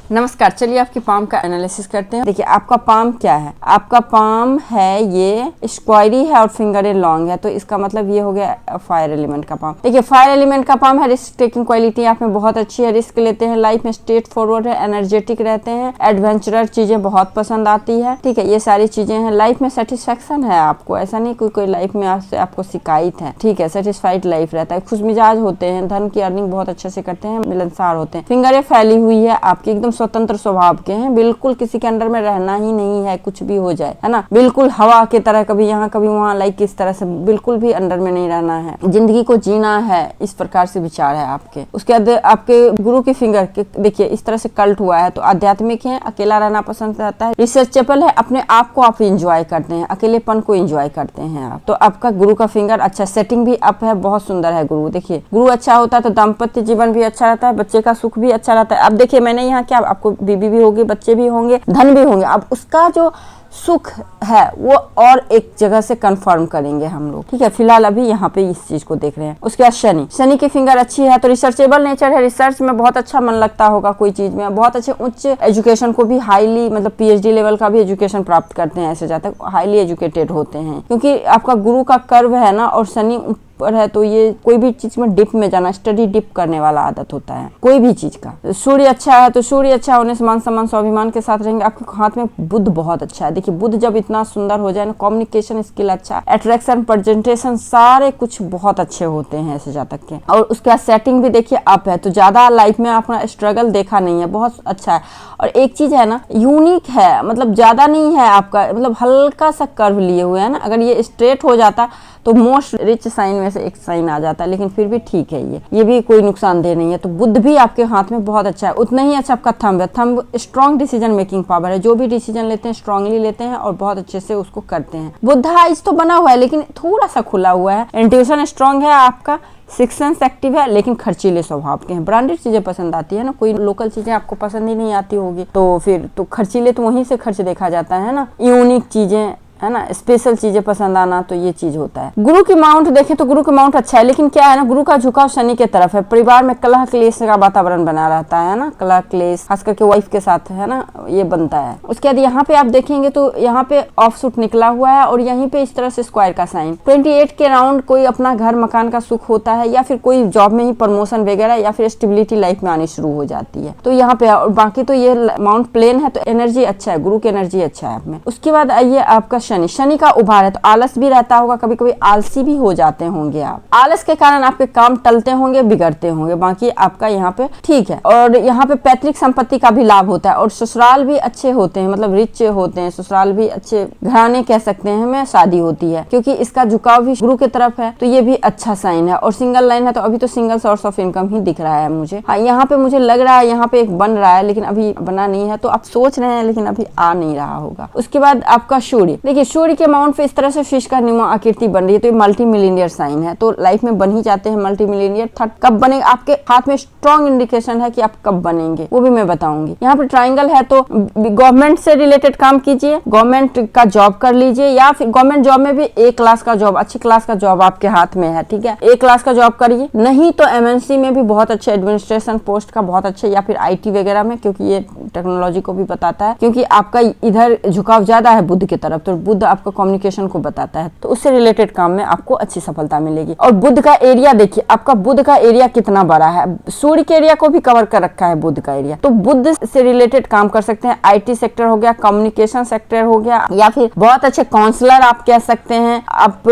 नमस्कार, चलिए आपकी पाम का एनालिसिस करते हैं। देखिए आपका पाम क्या है, आपका पाम है ये स्क्वायरी है और फिंगर लॉन्ग है, तो इसका मतलब ये हो गया फायर एलिमेंट का पाम। देखिए फायर एलिमेंट का पाम है, रिस्क टेकिंग क्वालिटी आप में बहुत अच्छी है, रिस्क लेते हैं, लाइफ में स्ट्रेट फॉरवर्ड है, एनर्जेटिक रहते हैं, एडवेंचरर चीजें बहुत पसंद आती है। ठीक है, ये सारी चीजें हैं। लाइफ में सेटिस्फेक्शन है आपको, ऐसा नहीं कोई लाइफ में आपको शिकायत है। ठीक है, सेटिस्फाइड लाइफ रहता है, खुश मिजाज होते हैं, धन की अर्निंग बहुत अच्छे से करते हैं, मिलनसार होते हैं। फिंगरें फैली हुई है आपकी, एकदम स्वतंत्र स्वभाव के हैं, बिल्कुल किसी के अंडर में रहना ही नहीं है, कुछ भी हो जाए, है ना। बिल्कुल हवा की तरह, कभी यहाँ कभी वहाँ, लाइक इस तरह से बिल्कुल भी अंडर में नहीं रहना है, जिंदगी को जीना है, इस प्रकार से विचार है आपके। उसके बाद आपके गुरु की फिंगर देखिए इस तरह से कल्ट हुआ है, तो आध्यात्मिक है, अकेला रहना पसंद करता है, रिसर्चेबल है, अपने आप को आप इंजॉय करते हैं, अकेलेपन को इंजॉय करते हैं आप। तो आपका गुरु का फिंगर अच्छा, सेटिंग भी अप है, बहुत सुंदर है गुरु। देखिए गुरु अच्छा होता है तो दाम्पत्य जीवन भी अच्छा रहता है, बच्चे का सुख भी अच्छा रहता है। अब देखिए मैंने यहाँ क्या, आपको बीबी भी होगी, बच्चे भी होंगे, धन भी होंगे, अब उसका जो सुख है वो और एक जगह से कंफर्म करेंगे हम लोग। ठीक है, फिलहाल अभी यहाँ पे इस चीज को देख रहे हैं। उसके बाद शनि की फिंगर अच्छी है, तो रिसर्चेबल नेचर है, रिसर्च में बहुत अच्छा मन लगता होगा, कोई चीज में बहुत अच्छे उच्च एजुकेशन को भी हाईली, मतलब पीएचडी लेवल का भी एजुकेशन प्राप्त करते हैं, ऐसे जाते हैं हाईली एजुकेटेड होते हैं, क्योंकि आपका गुरु का कर्व है ना और शनि पर है, तो ये कोई भी चीज में डिप में जाना, स्टडी डिप करने वाला आदत होता है कोई भी चीज का। सूर्य अच्छा है, तो सूर्य अच्छा होने से मान सम्मान स्वाभिमान के साथ रहेंगे। आपके हाथ में बुध बहुत अच्छा है, देखिए बुध जब इतना सुंदर हो जाए ना, कम्युनिकेशन स्किल अच्छा, अट्रैक्शन, प्रेजेंटेशन, सारे कुछ बहुत अच्छे होते हैं ऐसे जातक के। और उसके बाद सेटिंग भी देखिए अप है, तो ज्यादा लाइफ में आपने स्ट्रगल देखा नहीं है, बहुत अच्छा है। और एक चीज है ना, यूनिक है, मतलब ज्यादा नहीं है आपका, मतलब हल्का सा कर्व लिए हुए है ना, अगर ये स्ट्रेट हो जाता तो मोस्ट रिच साइन में से एक साइन आ जाता है, लेकिन फिर भी ठीक है, ये भी कोई नुकसानदेह नहीं है। तो बुध भी आपके हाथ में बहुत अच्छा है, उतना ही अच्छा आपका थंब है, thumb strong decision making power है, जो भी डिसीजन लेते हैं स्ट्रांगली लेते हैं और बहुत अच्छे से उसको करते हैं। बुध आइज तो बना हुआ है लेकिन थोड़ा सा खुला हुआ है, इंट्यूशन स्ट्रांग है आपका, सिक्स सेंस एक्टिव है, लेकिन खर्चीले स्वभाव के हैं, ब्रांडेड चीजें पसंद आती है ना, कोई लोकल चीजें आपको पसंद ही नहीं आती होगी, तो फिर तो खर्चीले तो वहीं से खर्च देखा जाता है ना, यूनिक चीजें है ना, स्पेशल चीजें पसंद आना, तो ये चीज होता है। गुरु की माउंट देखें तो गुरु की माउंट अच्छा है, लेकिन क्या है ना, गुरु का झुकाव शनि के तरफ है, परिवार में कलह क्लेश का वातावरण बना रहता है ना, कलह क्लेश खास करके वाइफ के साथ है ना, ये बनता है। उसके बाद यहाँ पे आप देखेंगे तो यहाँ पे ऑफ सूट निकला हुआ है और यहीं पे इस तरह से स्क्वायर का साइन। 28 के राउंड कोई अपना घर मकान का सुख होता है, या फिर कोई जॉब में ही प्रमोशन वगैरह, या फिर स्टेबिलिटी लाइफ में आनी शुरू हो जाती है, तो यहाँ पे। और बाकी तो ये माउंट प्लेन है, तो एनर्जी अच्छा है, गुरु की एनर्जी अच्छा है आप में। उसके बाद आइए आपका शनि का उभार है, तो आलस भी रहता होगा, कभी कभी आलसी भी हो जाते होंगे आप, आलस के कारण आपके काम टलते होंगे, बिगड़ते होंगे, बाकी आपका यहाँ पे ठीक है। और यहाँ पे पैतृक संपत्ति का भी लाभ होता है, और ससुराल भी अच्छे होते हैं, मतलब रिच होते हैं, ससुराल भी अच्छे घराने कह सकते हैं में शादी होती है, क्योंकि इसका झुकाव भी गुरु की तरफ है, तो ये भी अच्छा साइन है। और सिंगल लाइन है, तो अभी तो सिंगल सोर्स ऑफ इनकम ही दिख रहा है मुझे। हाँ, यहाँ पे मुझे लग रहा है यहाँ पे एक बन रहा है, लेकिन अभी बना नहीं है, तो आप सोच रहे हैं लेकिन अभी आ नहीं रहा होगा। उसके बाद आपका सूर्य, देखिए सूर्य के माउंट पे इस तरह से फिश का नुमा आकृति बन रही है, तो ये मल्टी मिलियनियर साइन है, तो लाइफ में बन ही जाते हैं मल्टी मिलियनियर। कब बनेगा, आपके हाथ में स्ट्रॉन्ग इंडिकेशन है कि आप कब बनेंगे, वो भी मैं बताऊंगी। यहाँ पे ट्राइंगल है, तो गवर्नमेंट से रिलेटेड काम कीजिए, गवर्नमेंट का जॉब कर लीजिए, या फिर गवर्नमेंट जॉब में भी ए क्लास का जॉब, अच्छी क्लास का जॉब आपके हाथ में है, ठीक है, ए क्लास का जॉब करिए। नहीं तो एमएनसी में भी बहुत अच्छे एडमिनिस्ट्रेशन पोस्ट का बहुत अच्छे, या फिर आईटी वगैरह में, क्योंकि ये टेक्नोलॉजी को भी बताता है, क्योंकि आपका इधर झुकाव ज्यादा है बुध की तरफ, तो बुध आपका कम्युनिकेशन को बताता है, तो उससे रिलेटेड काम में आपको अच्छी सफलता मिलेगी। और बुध का एरिया देखिए, आपका बुध का एरिया कितना बड़ा है, सूर्य के एरिया को भी कवर कर रखा है बुध का एरिया, तो बुध से रिलेटेड काम कर सकते हैं। आईटी सेक्टर हो गया, कम्युनिकेशन सेक्टर हो गया, या फिर बहुत अच्छे काउंसलर आप कह सकते हैं, आप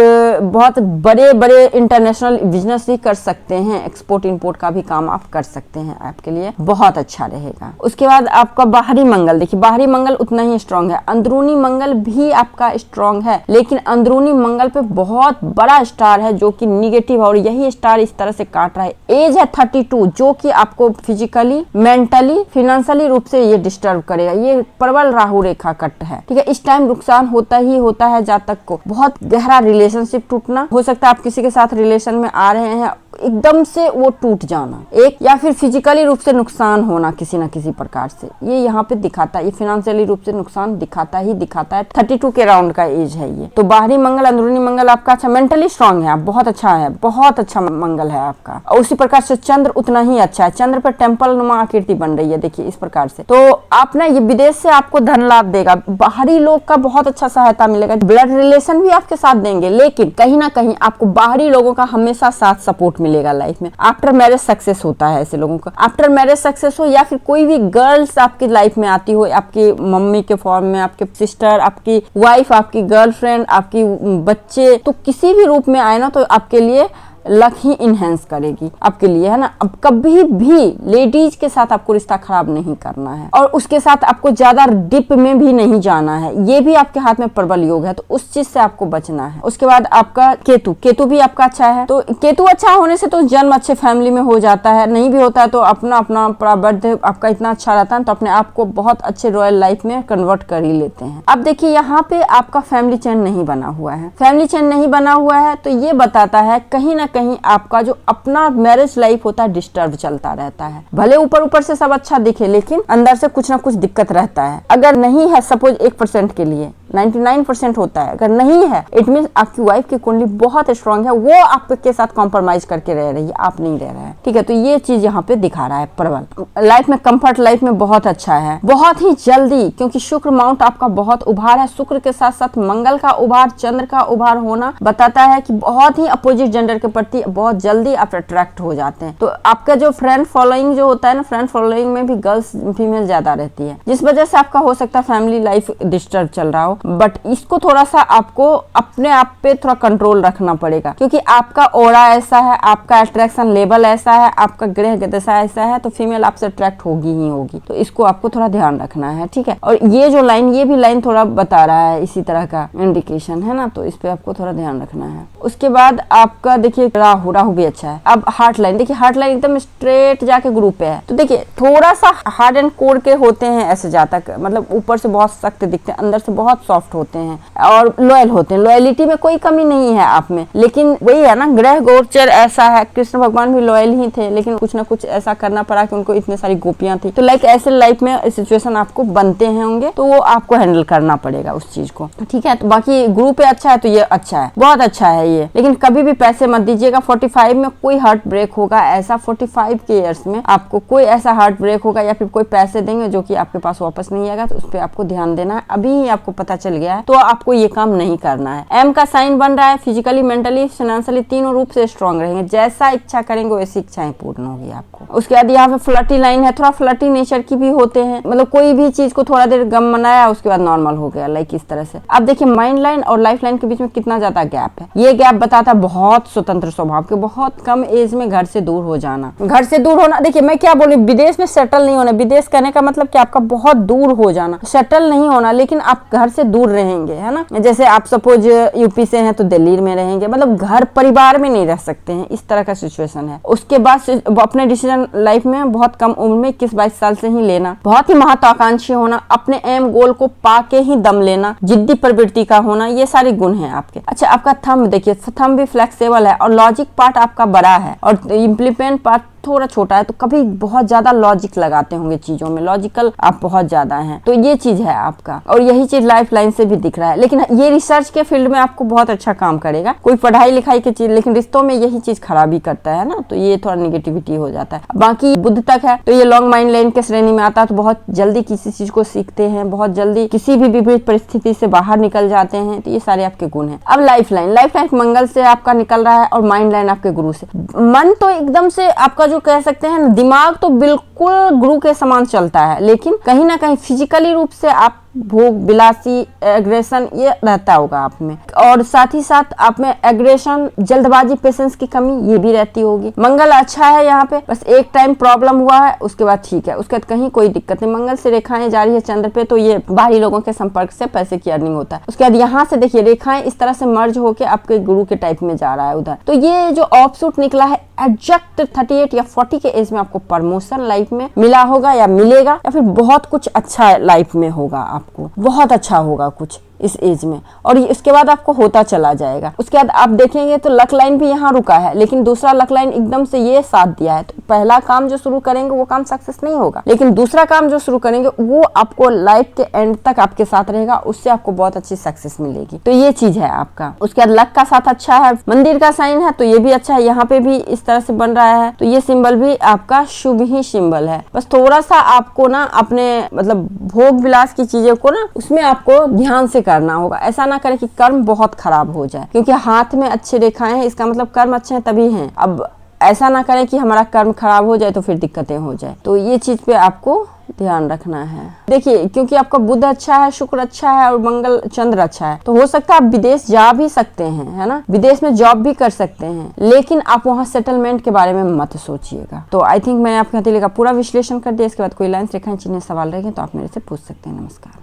बहुत बड़े बड़े इंटरनेशनल बिजनेस भी कर सकते हैं, एक्सपोर्ट इंपोर्ट का भी काम आप कर सकते हैं, आपके लिए बहुत अच्छा रहेगा। उसके बाद आपका बाहरी मंगल, देखिए बाहरी मंगल उतना ही स्ट्रांग है, अंदरूनी मंगल भी आपका स्ट्रांग है, लेकिन अंदरूनी मंगल पे बहुत बड़ा स्टार है जो कि निगेटिव, और यही स्टार इस तरह से काट रहा है। एज है 32, जो कि आपको फिजिकली, मेंटली, फाइनेंशियली रूप से ये डिस्टर्ब करेगा, ये प्रबल राहु रेखा कट है, ठीक है। इस टाइम नुकसान होता ही होता है जातक को, बहुत गहरा रिलेशनशिप टूटना हो सकता है, आप किसी के साथ रिलेशन में आ रहे हैं, एकदम से वो टूट जाना एक, या फिर फिजिकली रूप से नुकसान होना किसी न किसी प्रकार से, ये यहाँ पे दिखाता है, ये फाइनेंशियली रूप से नुकसान दिखाता ही दिखाता है 32 के अराउंड का एज है ये। तो बाहरी मंगल अंदरूनी मंगल आपका अच्छा, मेंटली स्ट्रांग है आप, बहुत अच्छा है, बहुत अच्छा मंगल है आपका। और उसी प्रकार से चंद्र उतना ही अच्छा है, चंद्र पर टेम्पल नुमा आकृति बन रही है, देखिए इस प्रकार से। तो आप ना ये विदेश से आपको धन लाभ देगा, बाहरी लोग का बहुत अच्छा सहायता मिलेगा, ब्लड रिलेशन भी आपके साथ देंगे, लेकिन कहीं ना कहीं आपको बाहरी लोगों का हमेशा साथ सपोर्ट मिलेगा लाइफ में। आफ्टर मैरिज सक्सेस होता है ऐसे लोगों का, आफ्टर मैरिज सक्सेस हो, या फिर कोई भी गर्ल्स आपकी लाइफ में आती हो, आपकी मम्मी के फॉर्म में, आपके सिस्टर, आपकी वाइफ, आपकी गर्लफ्रेंड, आपकी बच्चे, तो किसी भी रूप में आए ना तो आपके लिए लक ही इनहेंस करेगी आपके लिए, है ना। अब कभी भी लेडीज के साथ आपको रिश्ता खराब नहीं करना है, और उसके साथ आपको ज्यादा डिप में भी नहीं जाना है, ये भी आपके हाथ में प्रबल योग है, तो उस चीज से आपको बचना है। उसके बाद आपका केतु, केतु भी आपका अच्छा है, तो केतु अच्छा होने से तो जन्म अच्छे फैमिली में हो जाता है, नहीं भी होता है तो अपना अपना बर्थ आपका इतना अच्छा रहता है तो अपने आप को बहुत अच्छे रॉयल लाइफ में कन्वर्ट कर ही लेते हैं। अब देखिए यहाँ पे आपका फैमिली चेन नहीं बना हुआ है, फैमिली चेन नहीं बना हुआ है तो ये बताता है कहीं ना कहीं आपका जो अपना मैरिज लाइफ होता है डिस्टर्ब चलता रहता है। भले ऊपर ऊपर से सब अच्छा दिखे, लेकिन अंदर से कुछ ना कुछ दिक्कत रहता है। अगर नहीं है, सपोज 1% के लिए 99% होता है, अगर नहीं है इट मीन आपकी वाइफ की कुंडली बहुत स्ट्रांग है, वो आपके साथ कॉम्प्रोमाइज करके रह रही है, आप नहीं रह रहे हैं, ठीक है। तो ये चीज यहाँ पे दिखा रहा है प्रबल लाइफ में, कंफर्ट लाइफ में बहुत अच्छा है, बहुत ही जल्दी, क्योंकि शुक्र माउंट आपका बहुत उभार है, शुक्र के साथ साथ मंगल का उभार, चंद्र का उभार होना बताता है कि बहुत ही अपोजिट जेंडर के प्रति बहुत जल्दी आप अट्रैक्ट हो जाते हैं। तो आपका जो फ्रेंड फॉलोइंग जो होता है ना, फ्रेंड फॉलोइंग में भी गर्ल्स फीमेल ज्यादा रहती है, जिस वजह से आपका हो सकता है फैमिली लाइफ डिस्टर्ब चल रहा हो, बट इसको थोड़ा सा आपको अपने आप पे थोड़ा कंट्रोल रखना पड़ेगा, क्योंकि आपका ओरा ऐसा है, आपका अट्रैक्शन लेवल ऐसा है, आपका ग्रह दशा ऐसा है, तो फीमेल आपसे अट्रैक्ट होगी ही होगी, तो इसको आपको थोड़ा ध्यान रखना है, ठीक है। और ये जो लाइन, ये भी लाइन थोड़ा बता रहा है इसी तरह का इंडिकेशन है ना, तो इस पे आपको थोड़ा ध्यान रखना है। उसके बाद आपका देखिए राहु, राहु भी अच्छा है। अब हार्ट लाइन, देखिए हार्ट लाइन एकदम स्ट्रेट जाके ग्रुप पे है, तो देखिए थोड़ा सा हार्ड एंड कोर के होते हैं ऐसे जातक, मतलब ऊपर से बहुत सख्त दिखते हैं, अंदर से बहुत सॉफ्ट होते हैं और लॉयल होते हैं, लॉयलिटी में कोई कमी नहीं है आप में, लेकिन वही है ना, ग्रह गोचर ऐसा है, कृष्ण भगवान भी लॉयल ही थे, लेकिन कुछ ना कुछ ऐसा करना पड़ा कि उनको इतने सारी गोपियां थी, तो लाइक ऐसे लाइफ में सिचुएशन आपको बनते हैं होंगे, तो वो आपको हैंडल करना पड़ेगा उस चीज को, ठीक है। तो बाकी ग्रुप अच्छा है तो ये अच्छा है, बहुत अच्छा है ये, लेकिन कभी भी पैसे मत दीजिएगा। 45 में कोई हार्ट ब्रेक होगा ऐसा, 45 के ईयर्स में आपको कोई ऐसा हार्ट ब्रेक होगा या फिर कोई पैसे देंगे जो कि आपके पास वापस नहीं आएगा, तो उस पर आपको ध्यान देना है। अभी ही आपको पता चल गया है तो आपको ये काम नहीं करना है। एम का साइन बन रहा है, फिजिकली मेंटली फाइनेंशियली तीनों रूप से स्ट्रांग रहेंगे, जैसा इच्छा करेंगे वैसी इच्छाएं पूर्ण होगी आपको। उसके बाद यहाँ पे फ्लर्टी लाइन है, थोड़ा फ्लर्टी नेचर की भी होते हैं, मतलब कोई भी चीज को थोड़ा देर गम मनाया उसके बाद नॉर्मल हो गया, लाइक इस तरह से। अब देखिए माइंड लाइन और लाइफ लाइन के बीच में कितना ज्यादा गैप है, ये गैप बताता है बहुत स्वतंत्र स्वभाव के, बहुत कम एज में घर से दूर हो जाना, घर से दूर होना। देखिए मैं क्या बोलूं, विदेश में सेटल नहीं होना, विदेश कहने का मतलब कि आपका बहुत दूर हो जाना, सेटल नहीं होना, लेकिन आप घर से दूर रहेंगे, है ना। जैसे आप सपोज यूपी से हैं तो दिल्ली में रहेंगे, मतलब घर परिवार में नहीं रह सकते हैं, इस तरह का सिचुएशन है। उसके बाद अपने डिसीजन लाइफ में बहुत कम उम्र में 21-22 साल से ही लेना, बहुत ही महत्वाकांक्षी होना, अपने एम गोल को पाके ही दम लेना, जिद्दी प्रवृत्ति का होना, ये सारे गुण हैं आपके। अच्छा आपका थंब देखिए, थंब भी फ्लेक्सिबल है और लॉजिक पार्ट आपका बड़ा है और इम्प्लीमेंट पार्ट थोड़ा छोटा है, तो कभी बहुत ज्यादा लॉजिक लगाते होंगे चीजों में, लॉजिकल आप बहुत ज्यादा हैं, तो ये चीज है आपका। और यही चीज लाइफ लाइन से भी दिख रहा है, लेकिन ये रिसर्च के फील्ड में आपको बहुत अच्छा काम करेगा, कोई पढ़ाई लिखाई की चीज, लेकिन रिश्तों में यही चीज खराबी करता है ना, तो ये थोड़ा निगेटिविटी हो जाता है। बाकी बुद्ध तक है तो ये लॉन्ग माइंड लाइन के श्रेणी में आता है, तो बहुत जल्दी किसी चीज को सीखते हैं, बहुत जल्दी किसी भी विपरीत परिस्थिति से बाहर निकल जाते हैं, तो ये सारे आपके गुण हैं। अब लाइफ लाइन मंगल से आपका निकल रहा है और माइंड लाइन आपके गुरु से। मन तो एकदम से आपका जो कह सकते हैं दिमाग तो बिल्कुल गुरु के समान चलता है, लेकिन कहीं ना कहीं फिजिकली रूप से आप भोग विलासी एग्रेशन ये रहता होगा आप में, और साथ ही साथ आप में एग्रेशन, जल्दबाजी, पेशेंस की कमी ये भी रहती होगी। मंगल अच्छा है यहाँ पे, बस एक टाइम प्रॉब्लम हुआ है, उसके बाद ठीक है, उसके बाद कहीं कोई दिक्कत नहीं। मंगल से रेखाएं जा रही है चंद्र पे, तो ये बाहरी लोगों के संपर्क से पैसे की अर्निंग होता है। उसके बाद यहाँ से देखिए रेखाएं इस तरह से मर्ज होके आपके गुरु के टाइप में जा रहा है उधर, तो ये जो ऑफशूट निकला है एग्जैक्ट 38 या 40 के एज में आपको प्रमोशन लाइफ में मिला होगा या मिलेगा, या फिर बहुत कुछ अच्छा लाइफ में होगा, आपको बहुत अच्छा होगा कुछ, इस एज में, और इसके बाद आपको होता चला जाएगा। उसके बाद आप देखेंगे तो लक लाइन भी यहाँ रुका है, लेकिन दूसरा लक लाइन एकदम से ये साथ दिया है। तो पहला काम जो शुरू करेंगे वो काम सक्सेस नहीं होगा, लेकिन दूसरा काम जो शुरू करेंगे वो आपको लाइफ के एंड तक आपके साथ रहेगा, उससे आपको बहुत अच्छी सक्सेस मिलेगी। तो ये चीज है आपका। उसके बाद लक का साथ अच्छा है, मंदिर का साइन है तो ये भी अच्छा है, यहाँ पे भी इस तरह से बन रहा है, तो ये सिंबल भी आपका शुभ ही सिंबल है। बस थोड़ा सा आपको ना अपने मतलब भोग विलास की चीजों को ना उसमें आपको ध्यान से करना होगा। ऐसा ना करें कि कर्म बहुत खराब हो जाए, क्योंकि हाथ में अच्छे रेखाएं हैं, इसका मतलब कर्म अच्छे हैं तभी हैं। अब ऐसा ना करें कि हमारा कर्म खराब हो जाए तो फिर दिक्कतें हो जाए। तो ये चीज पे आपको ध्यान रखना है। देखिए, क्योंकि आपका बुध अच्छा है, शुक्र अच्छा है और मंगल चंद्र अच्छा है, तो हो सकता है आप विदेश जा भी सकते हैं, है ना, विदेश में जॉब भी कर सकते हैं, लेकिन आप वहाँ सेटलमेंट के बारे में मत सोचिएगा। तो आई थिंक मैंने आपके हथेली का पूरा विश्लेषण कर दिया। इसके बाद कोई लाइन रेखाएं चिन्ह सवाल रहेंगे तो आप मेरे से पूछ सकते हैं। नमस्कार।